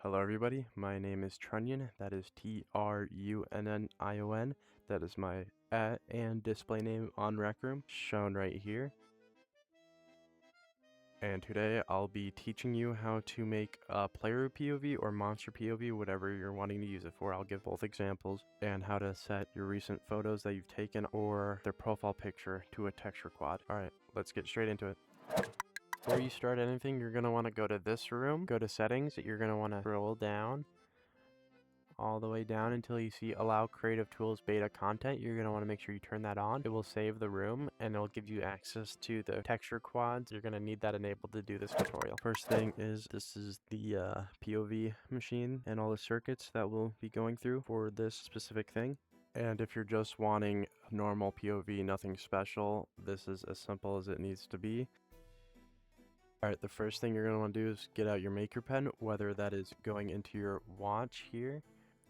Hello everybody, my name is Trunnion, that is Trunnion, that is my at and display name on Rec Room, shown right here. And today I'll be teaching you how to make a player POV or monster POV, whatever you're wanting to use it for. I'll give both examples, and how to set your recent photos that you've taken or their profile picture to a texture quad. Alright, let's get straight into it. Before you start anything, you're going to want to go to this room, go to settings, you're going to want to scroll down all the way down until you see allow creative tools beta content. You're going to want to make sure you turn that on. It will save the room and it'll give you access to the texture quads. You're going to need that enabled to do this tutorial. First thing is this is the POV machine and all the circuits that we'll be going through for this specific thing. And if you're just wanting normal POV, nothing special, this is as simple as it needs to be. Alright, the first thing you're going to want to do is get out your maker pen, whether that is going into your watch here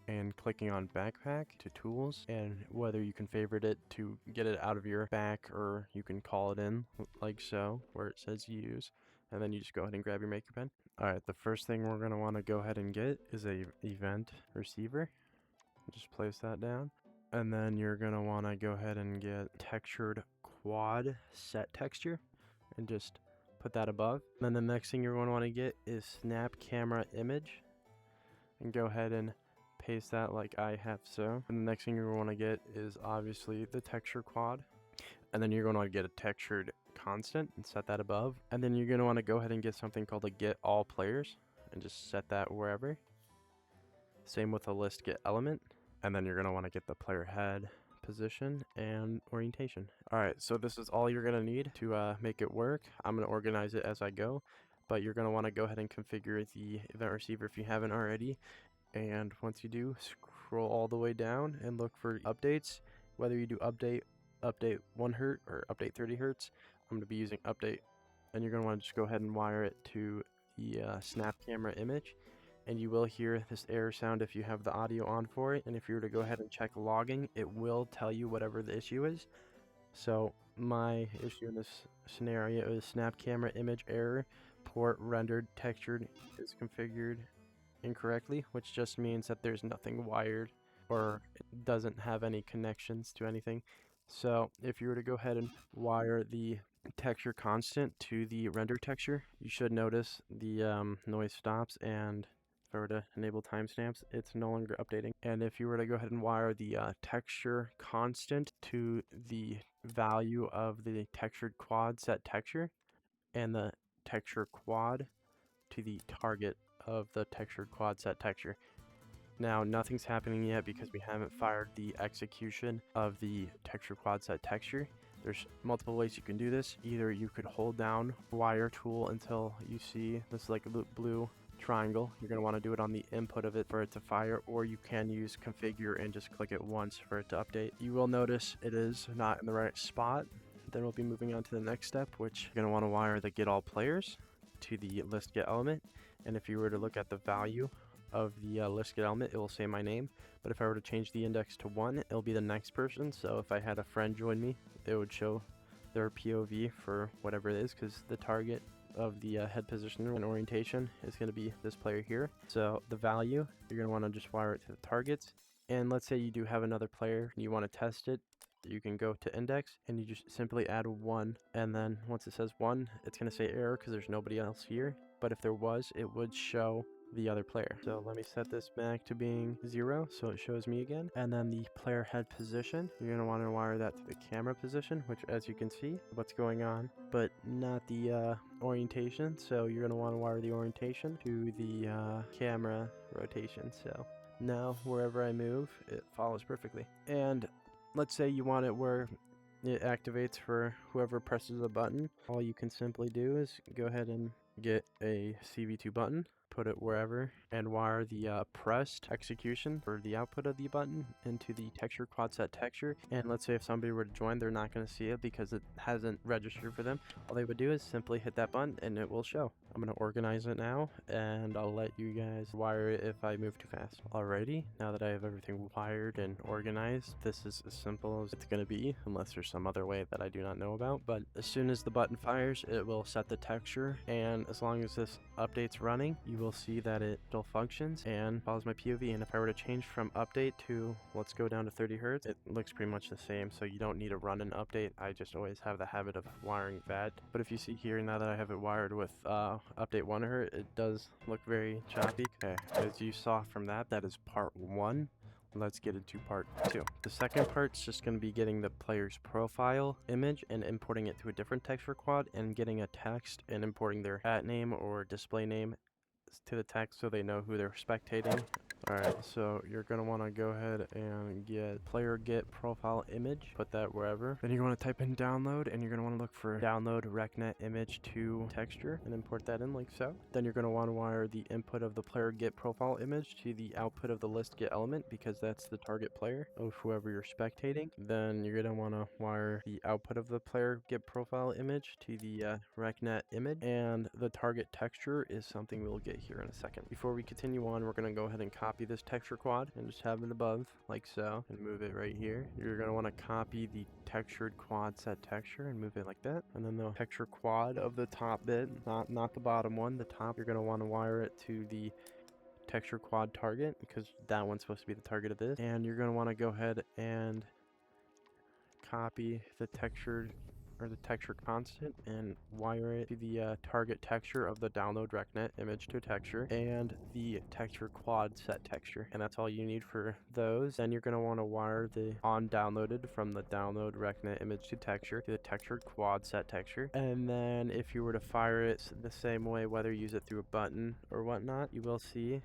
and clicking on backpack to tools, and whether you can favorite it to get it out of your back, or you can call it in like so where it says use, and then you just go ahead and grab your maker pen. Alright, the first thing we're going to want to go ahead and get is a event receiver. Just place that down, and then you're going to want to go ahead and get textured quad set texture and just put that above. And then the next thing you're going to want to get is snap camera image, and go ahead and paste that like I have so. And the next thing you're going to want to get is obviously the texture quad, and then you're going to want to get a textured constant and set that above. And then you're going to want to go ahead and get something called a get all players and just set that wherever. Same with a list get element. And then you're going to want to get the player head position and orientation. Alright, so this is all you're going to need to make it work. I'm going to organize it as I go, but you're going to want to go ahead and configure the event receiver if you haven't already. And once you do, scroll all the way down and look for updates, whether you do update 1 Hz or update 30 Hz. I'm going to be using update, and you're going to want to just go ahead and wire it to the snap camera image. And you will hear this error sound if you have the audio on for it. And if you were to go ahead and check logging, it will tell you whatever the issue is. So my issue in this scenario is snap camera image error, port rendered textured is configured incorrectly, which just means that there's nothing wired or it doesn't have any connections to anything. So if you were to go ahead and wire the texture constant to the render texture, you should notice the noise stops, and if I were to enable timestamps, it's no longer updating. And if you were to go ahead and wire the texture constant to the value of the textured quad set texture, and the texture quad to the target of the textured quad set texture. Now nothing's happening yet because we haven't fired the execution of the texture quad set texture. There's multiple ways you can do this. Either you could hold down wire tool until you see this like blue triangle. You're going to want to do it on the input of it for it to fire, or you can use configure and just click it once for it to update. You will notice it is not in the right spot. Then we'll be moving on to the next step, which you're going to want to wire the get all players to the list get element. And if you were to look at the value of the list get element, it will say my name. But if I were to change the index to 1, it'll be the next person. So if I had a friend join me, it would show their POV for whatever it is, because the target of the head position and orientation is going to be this player here. So the value, you're going to want to just wire it to the targets. And let's say you do have another player and you want to test it, you can go to index and you just simply add 1, and then once it says 1, it's going to say error because there's nobody else here. But if there was, it would show the other player. So let me set this back to being 0 so it shows me again. And then the player head position, you're going to want to wire that to the camera position, which as you can see what's going on, but not the orientation. So you're going to want to wire the orientation to the camera rotation. So now wherever I move, it follows perfectly. And let's say you want it where it activates for whoever presses a button. All you can simply do is go ahead and get a CV2 button, put it wherever, and wire the pressed execution for the output of the button into the texture quad set texture. And let's say if somebody were to join, they're not going to see it because it hasn't registered for them. All they would do is simply hit that button and it will show. I'm going to organize it now, and I'll let you guys wire it if I move too fast. Alrighty, now that I have everything wired and organized, this is as simple as it's going to be, unless there's some other way that I do not know about. But as soon as the button fires, it will set the texture, and as long as this update's running, you you will see that it still functions and follows my POV. And if I were to change from update to, let's go down to 30 Hertz, it looks pretty much the same. So you don't need to run an update. I just always have the habit of wiring that. But if you see here, now that I have it wired with update 1 Hertz, it does look very choppy. Okay, as you saw from that, that is part 1. Let's get into part 2. The second part's just going to be getting the player's profile image and importing it to a different texture quad, and getting a text and importing their at name or display name to the text so they know who they're spectating. Alright, so you're going to want to go ahead and get player get profile image, put that wherever. Then you're going to type in download, and you're going to want to look for download recnet image to texture and import that in like so. Then you're going to want to wire the input of the player get profile image to the output of the list get element, because that's the target player of whoever you're spectating. Then you're going to want to wire the output of the player get profile image to the recnet image, and the target texture is something we'll get here in a second. Before we continue on, we're going to go ahead and copy this texture quad and just have it above like so, and move it right here. You're going to want to copy the textured quad set texture and move it like that, and then the texture quad of the top bit, not the bottom one, the top, you're going to want to wire it to the texture quad target, because that one's supposed to be the target of this. And you're going to want to go ahead and copy the textured or the texture constant and wire it to the target texture of the download recnet image to texture, and the texture quad set texture. And that's all you need for those. Then you're going to want to wire the on downloaded from the download recnet image to texture to the textured quad set texture. And then if you were to fire it the same way, whether you use it through a button or whatnot, you will see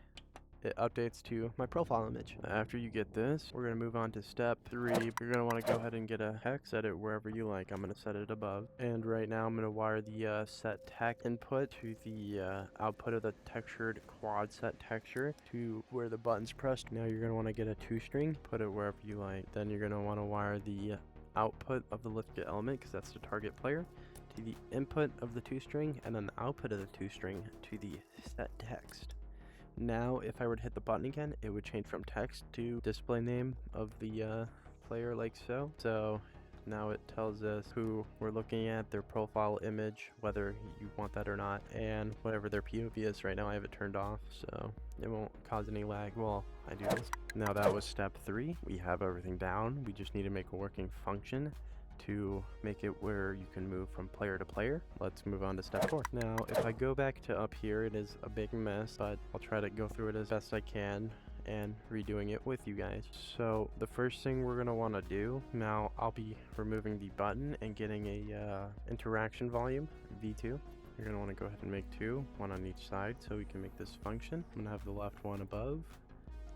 it updates to my profile image. After you get this, we're going to move on to step 3. You're going to want to go ahead and get a hex, set it wherever you like. I'm going to set it above. And right now I'm going to wire the set text input to the output of the textured quad set texture to where the button's pressed. Now you're going to want to get a 2-string, put it wherever you like. Then you're going to want to wire the output of the lift get element, because that's the target player, to the input of the 2-string, and then the output of the 2-string to the set text. Now, if I were to hit the button again, it would change from text to display name of the player like so. So now it tells us who we're looking at, their profile image, whether you want that or not, and whatever their POV is. Right now I have it turned off, so it won't cause any lag while I do this. Now that was step 3. We have everything down. We just need to make a working function to make it where you can move from player to player. Let's move on to step 4. Now, if I go back to up here, it is a big mess, but I'll try to go through it as best I can and redoing it with you guys. So the first thing we're going to want to do, now I'll be removing the button and getting a interaction volume, V2. You're going to want to go ahead and make 2, one on each side, so we can make this function. I'm going to have the left one above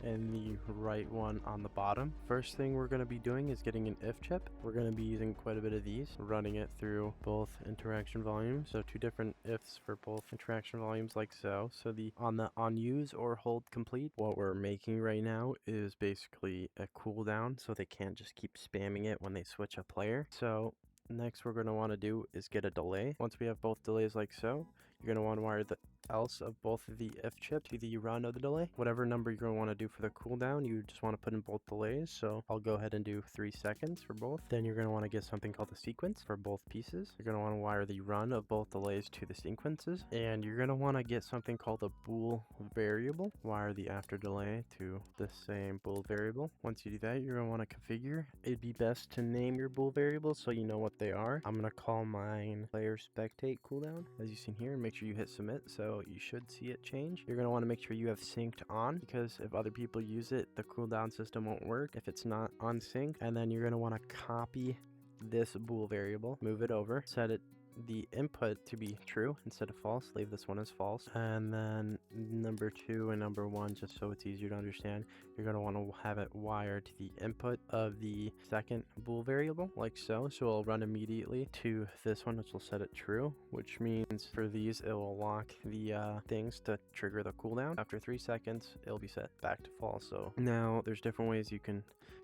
and the right one on the bottom. First thing we're going to be doing is getting an if chip. We're going to be using quite a bit of these, running it through both interaction volumes, so 2 different ifs for both interaction volumes like so. So the on use or hold complete, what we're making right now is basically a cooldown, so they can't just keep spamming it when they switch a player. So next we're going to want to do is get a delay. Once we have both delays like so, you're going to want to wire the else of both of the if chip to the run of the delay. Whatever number you're going to want to do for the cooldown, you just want to put in both delays. So I'll go ahead and do 3 seconds for both. Then you're going to want to get something called the sequence for both pieces. You're going to want to wire the run of both delays to the sequences. And you're going to want to get something called a bool variable. Wire the after delay to the same bool variable. Once you do that, you're going to want to configure. It'd be best to name your bool variables so you know what they are. I'm going to call mine player spectate cooldown, as you see here, and make sure you hit submit. So you should see it change. You're going to want to make sure you have synced on, because if other people use it, the cooldown system won't work if it's not on sync. And then you're going to want to copy this bool variable, move it over, set it the input to be true instead of false, leave this one as false, and then number 2 and number 1, just so it's easier to understand, you're going to want to have it wired to the input of the second bool variable like so. So it'll run immediately to this one, which will set it true, which means for these it will lock the things to trigger the cooldown. After 3 seconds it'll be set back to false. So now there's different ways you can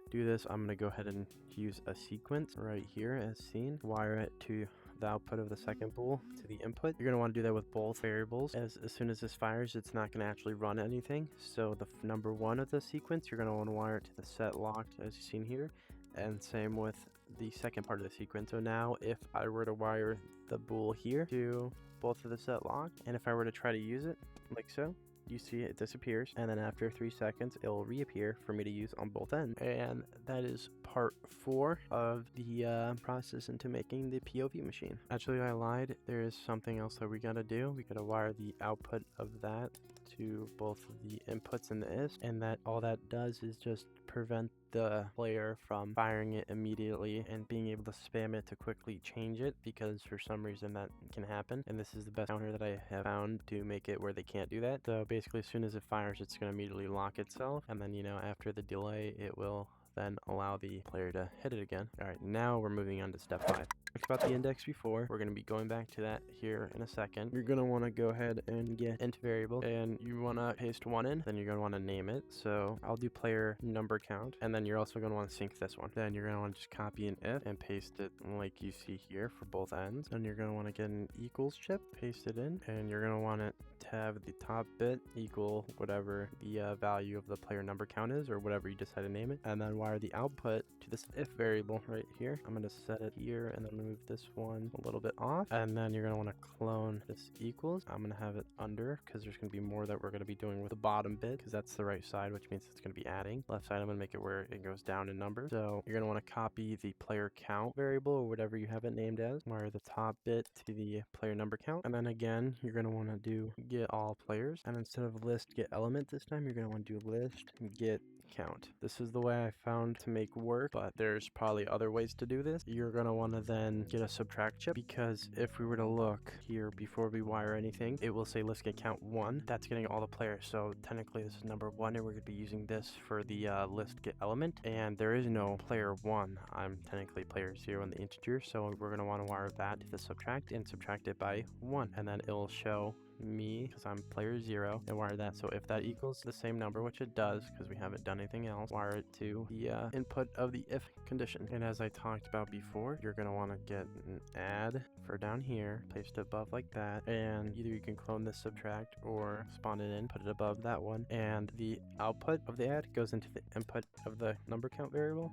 do this. I'm going to go ahead and use a sequence right here as seen, wire it to the output of the second bool to the input. You're going to want to do that with both variables. As soon as this fires, it's not going to actually run anything. So the number 1 of the sequence, you're going to want to wire it to the set locked as you've seen here, and same with the second part of the sequence. So now if I were to wire the bool here to both of the set locked, and if I were to try to use it, like so. You see it disappears, and then after 3 seconds it will reappear for me to use on both ends. And that is part 4 of the process into making the POV machine. Actually, I lied. There is something else that we gotta do. We gotta wire the output of that to both of the inputs in the IF, and that all that does is just prevent the player from firing it immediately and being able to spam it to quickly change it, because for some reason that can happen, and this is the best counter that I have found to make it where they can't do that. So basically, as soon as it fires, it's going to immediately lock itself, and then, you know, after the delay, it will then allow the player to hit it again. All right, now we're moving on to step 5. Talked about the index before. We're going to be going back to that here in a second. You're going to want to go ahead and get int variable, and you want to paste 1 in, then you're going to want to name it. So I'll do player number count, and then you're also going to want to sync this one. Then you're going to want to just copy an if and paste it like you see here for both ends. Then you're going to want to get an equals chip, paste it in, and you're going to want it to have the top bit equal whatever the value of the player number count is, or whatever you decide to name it, and then wire the output to this if variable right here. I'm going to set it here and then move this one a little bit off, and then you're going to want to clone this equals. I'm going to have it under because there's going to be more that we're going to be doing with the bottom bit, because that's the right side, which means it's going to be adding. Left side, I'm going to make it where it goes down in number. So you're going to want to copy the player count variable, or whatever you have it named as, wire the top bit to the player number count, and then again you're going to want to do get all players, and instead of list get element this time, you're going to want to do list get count. This is the way I found to make work, but there's probably other ways to do this. You're going to want to then get a subtract chip, because if we were to look here before we wire anything, it will say list get count 1. That's getting all the players, so technically this is number 1, and we're going to be using this for the list get element, and there is no player 1. I'm technically player 0 in the integer, so we're going to want to wire that to the subtract and subtract it by 1, and then it'll show me, because I'm player 0, and wire that. So if that equals the same number, which it does because we haven't done anything else, wire it to the input of the if condition. And as I talked about before, you're going to want to get an add for down here, paste it above like that, and either you can clone this subtract or spawn it in, put it above that one, and the output of the add goes into the input of the number count variable,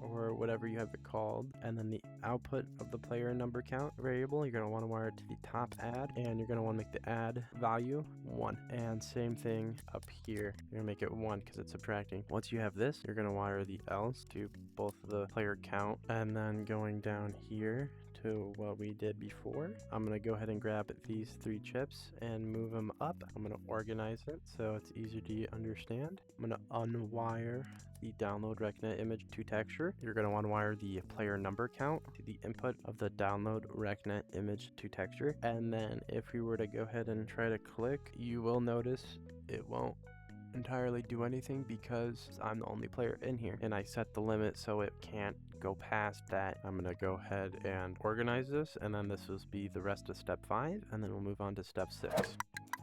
or whatever you have it called, and then the output of the player number count variable, you're going to want to wire it to the top add, and you're going to want to make the add value 1. And same thing up here, you're going to make it 1 because it's subtracting. Once you have this, you're going to wire the else to both the player count, and then going down here to what we did before, I'm going to go ahead and grab these 3 chips and move them up. I'm going to organize it so it's easier to understand. I'm going to unwire the download RecNet image to texture. You're going to want to wire the player number count to the input of the download RecNet image to texture. And then if we were to go ahead and try to click, you will notice it won't entirely do anything because I'm the only player in here, and I set the limit so it can't go past that. I'm gonna go ahead and organize this, and then this will be the rest of step 5, and then we'll move on to step 6.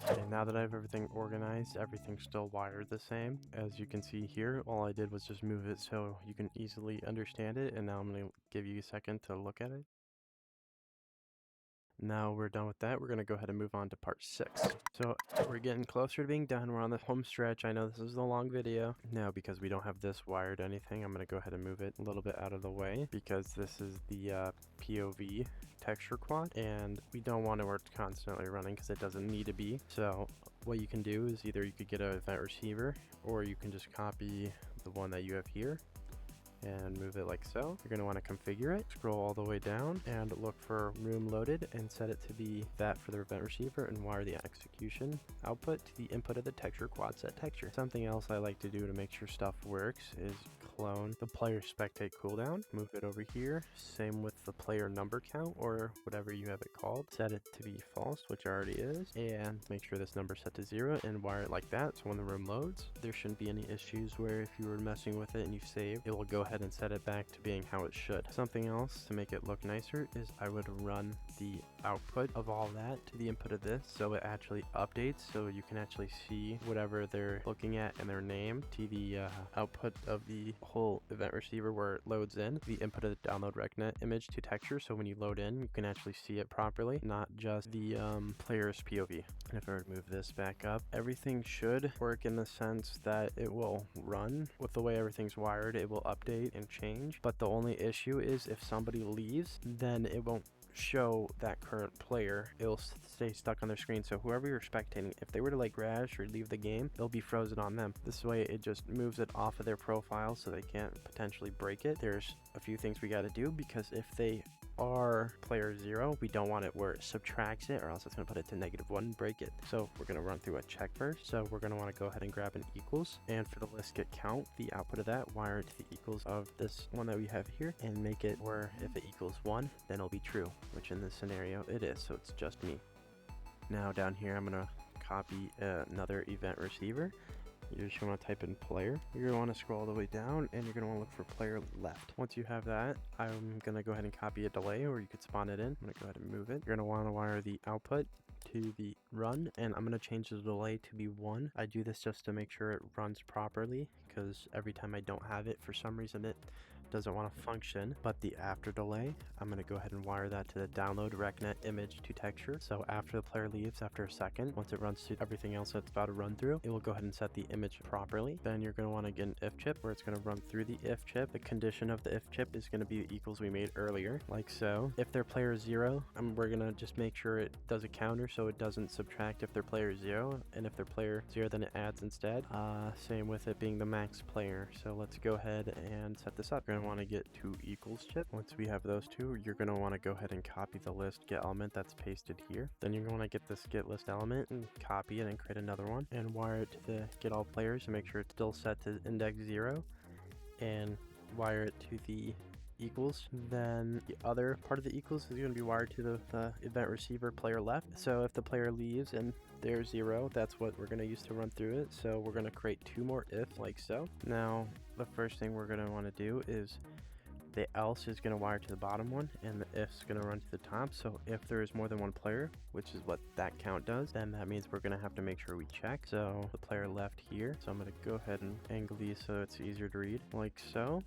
Okay, now that I have everything organized, everything's still wired the same. As you can see here, all I did was just move it so you can easily understand it, and now I'm gonna give you a second to look at it. Now we're done with that, we're going to go ahead and move on to part 6. So we're getting closer to being done. We're on the home stretch. I know this is a long video. Now, because we don't have this wired anything, I'm going to go ahead and move it a little bit out of the way, because this is the POV texture quad, and we don't want it constantly running because it doesn't need to be. So what you can do is either you could get an event receiver, or you can just copy the one that you have here and move it like so. You're going to want to configure it, scroll all the way down, and look for room loaded and set it to be that for the event receiver, and wire the execution output to the input of the texture quad set texture. Something else I like to do to make sure stuff works is clone the player spectate cooldown, move it over here. Same with the player number count, or whatever you have it called. Set it to be false, which already is, and make sure this number set to 0 and wire it like that, so when the room loads, there shouldn't be any issues where if you were messing with it and you save, it will go ahead and set it back to being how it should. Something else to make it look nicer is I would run the output of all that to the input of this, so it actually updates, so you can actually see whatever they're looking at in their name to the output of the whole event receiver where it loads in, the input of the download RecNet image to texture, so when you load in, you can actually see it properly, not just the player's POV. And if I were to move this back up, everything should work in the sense that it will run with the way everything's wired. It will update and change, but the only issue is if somebody leaves, then it won't show that current player. It'll stay stuck on their screen, so whoever you're spectating, if they were to like crash or leave the game, it'll be frozen on them. This way it just moves it off of their profile so they can't potentially break it. There's a few things we got to do, because if they are player 0, we don't want it where it subtracts it, or else it's going to put it to -1 and break it. So we're going to run through a check first. So we're going to want to go ahead and grab an equals, and for the list get count, the output of that, wire it to the equals of this one that we have here, and make it where if it equals 1, then it'll be true, which in this scenario it is, so it's just me. Now down here I'm going to copy another event receiver. You're just going to type in player. You're going to want to scroll all the way down, and you're going to want to look for player left. Once you have that, I'm going to go ahead and copy a delay, or you could spawn it in. I'm going to go ahead and move it. You're going to want to wire the output to the run, and I'm going to change the delay to be 1. I do this just to make sure it runs properly, because every time I don't have it, for some reason it doesn't want to function. But the after delay, I'm going to go ahead and wire that to the download recnet image to texture. So after the player leaves, after a second, once it runs through everything else that's about to run through, it will go ahead and set the image properly. Then you're going to want to get an if chip, where it's going to run through the if chip. The condition of the if chip is going to be the equals we made earlier, like so. If they're player 0, we're going to just make sure it does a counter so it doesn't subtract if they're player 0, and if they're player 0, then it adds instead. Same with it being the max player. So let's go ahead and set this up. We're going to want to get 2 equals chip. Once we have those two, you're going to want to go ahead and copy the list get element that's pasted here. Then you're going to get this get list element and copy it and create another one, and wire it to the get all players to make sure it's still set to index 0, and wire it to the equals. Then the other part of the equals is going to be wired to the event receiver player left. So if the player leaves and they're 0, that's what we're going to use to run through it. So we're going to create 2 more if, like so. Now the first thing we're going to want to do is the else is going to wire to the bottom one, and the if is going to run to the top. So if there is more than 1 player, which is what that count does, then that means we're going to have to make sure we check. So the player left here, so I'm going to go ahead and angle these so it's easier to read, like so.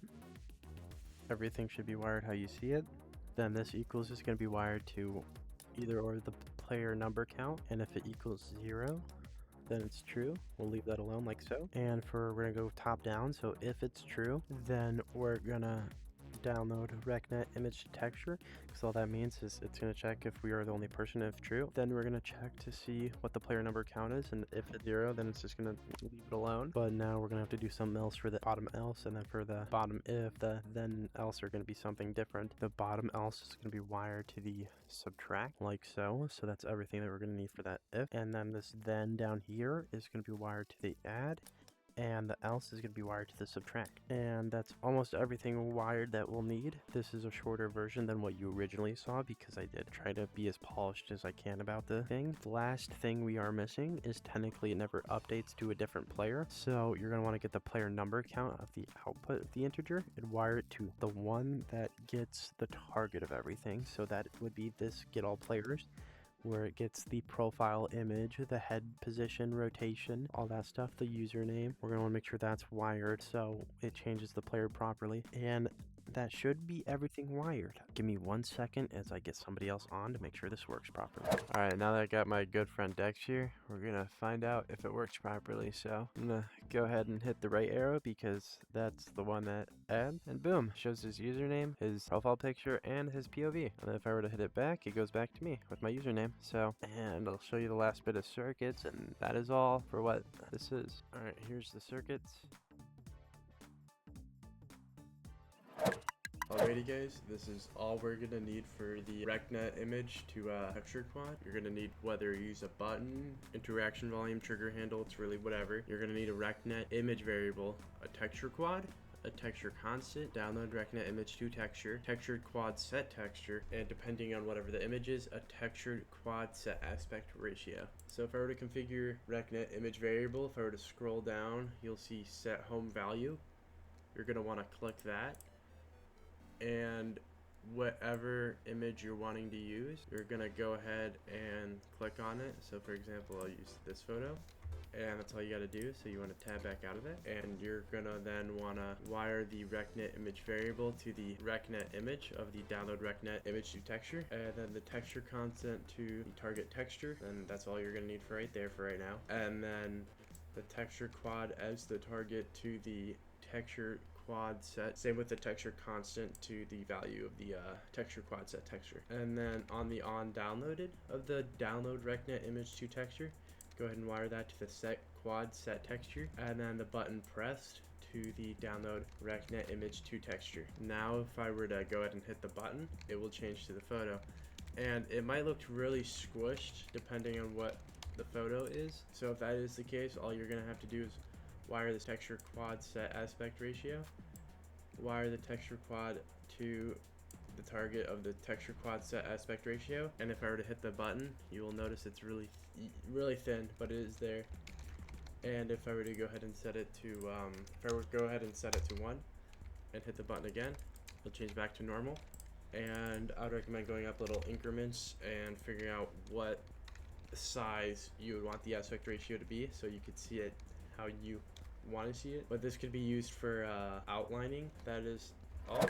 Everything should be wired how you see it. Then this equals is going to be wired to either or the player number count, and if it equals 0, then it's true. We'll leave that alone, like so. And we're going to go top down, so if it's true, then we're going to download recnet image texture, because all that means is it's going to check if we are the only person. If true, then we're going to check to see what the player number count is, and if it's 0, then it's just going to leave it alone. But now we're going to have to do something else for the bottom else, and then for the bottom if, the then else are going to be something different. The bottom else is going to be wired to the subtract, like so. So that's everything that we're going to need for that if. And then this then down here is going to be wired to the add, and the else is going to be wired to the subtract. And that's almost everything wired that we'll need. This is a shorter version than what you originally saw, because I did try to be as polished as I can about the thing. The last thing we are missing is technically it never updates to a different player. So you're going to want to get the player number count of the output of the integer and wire it to the one that gets the target of everything. So that would be this get all players, where it gets the profile image, the head position, rotation, all that stuff, the username. We're going to want to make sure that's wired so it changes the player properly. And that should be everything wired. Give me 1 second as I get somebody else on to make sure this works properly. All right, now that I got my good friend Dex here, we're going to find out if it works properly. So I'm going to go ahead and hit the right arrow, because that's the one that add, and boom, shows his username, his profile picture, and his POV. And if I were to hit it back, it goes back to me with my username. So, and I'll show you the last bit of circuits, and that is all for what this is. All right, here's the circuits. Alrighty guys, this is all we're gonna need for the recnet image to texture quad. You're gonna need, whether you use a button, interaction volume, trigger handle, it's really whatever. You're gonna need a recnet image variable, a texture quad, a texture constant, download recnet image to texture, textured quad set texture, and depending on whatever the image is, a textured quad set aspect ratio. So if I were to configure recnet image variable, if I were to scroll down, you'll see set home value. You're gonna wanna click that, and whatever image you're wanting to use, you're gonna go ahead and click on it. So for example, I'll use this photo, and that's all you gotta do. So you want to tab back out of it, and you're gonna then wanna wire the recnet image variable to the recnet image of the download recnet image to texture, and then the texture constant to the target texture, and that's all you're gonna need for right there for right now. And then the texture quad as the target to the texture quad set. Same with the texture constant to the value of the texture quad set texture. And then on the on downloaded of the download RecNet image to texture, go ahead and wire that to the set quad set texture, and then the button pressed to the download RecNet image to texture. Now if I were to go ahead and hit the button, it will change to the photo. And it might look really squished depending on what the photo is. So if that is the case, all you're gonna have to do is wire the texture quad set aspect ratio, wire the texture quad to the target of the texture quad set aspect ratio, and if I were to hit the button, you will notice it's really thin, but it is there. And if I were to go ahead and set it to if I were to go ahead and set it to 1 and hit the button again, it'll change back to normal. And I would recommend going up little increments and figuring out what size you would want the aspect ratio to be, so you could see it how you want to see it. But this could be used for outlining. That is all.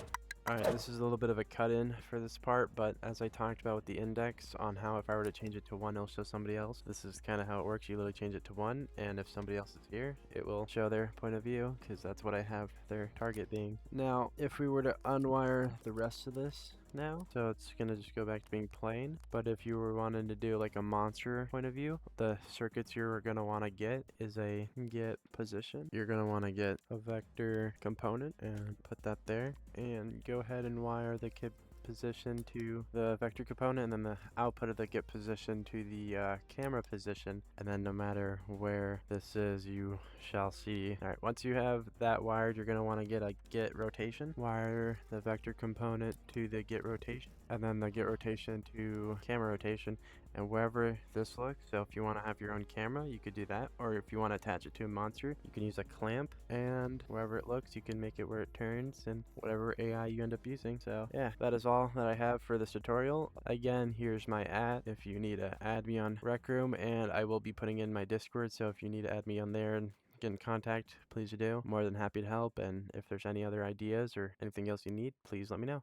Alright, this is a little bit of a cut-in for this part, but as I talked about with the index on how if I were to change it to 1, it'll show somebody else. This is kind of how it works. You literally change it to 1, and if somebody else is here, it will show their point of view, because that's what I have their target being. Now, if we were to unwire the rest of this now, so it's gonna just go back to being plain, but if you were wanting to do like a monster point of view, the circuits you're gonna want to get is a get position. You're gonna want to get a vector component and put that there, and go ahead and wire the get position to the vector component, and then the output of the get position to the camera position, and then no matter where this is, you shall see. All right, once you have that wired, you're going to want to get a get rotation, wire the vector component to the get rotation, and then the get rotation to camera rotation, and wherever this looks. So if you want to have your own camera, you could do that, or if you want to attach it to a monster, you can use a clamp, and wherever it looks, you can make it where it turns, and whatever AI you end up using. So yeah, that is all that I have for this tutorial. Again, here's my if you need to add me on Rec Room, and I will be putting in my Discord, so if you need to add me on there and get in contact, please do. More than happy to help, and if there's any other ideas or anything else you need, please let me know.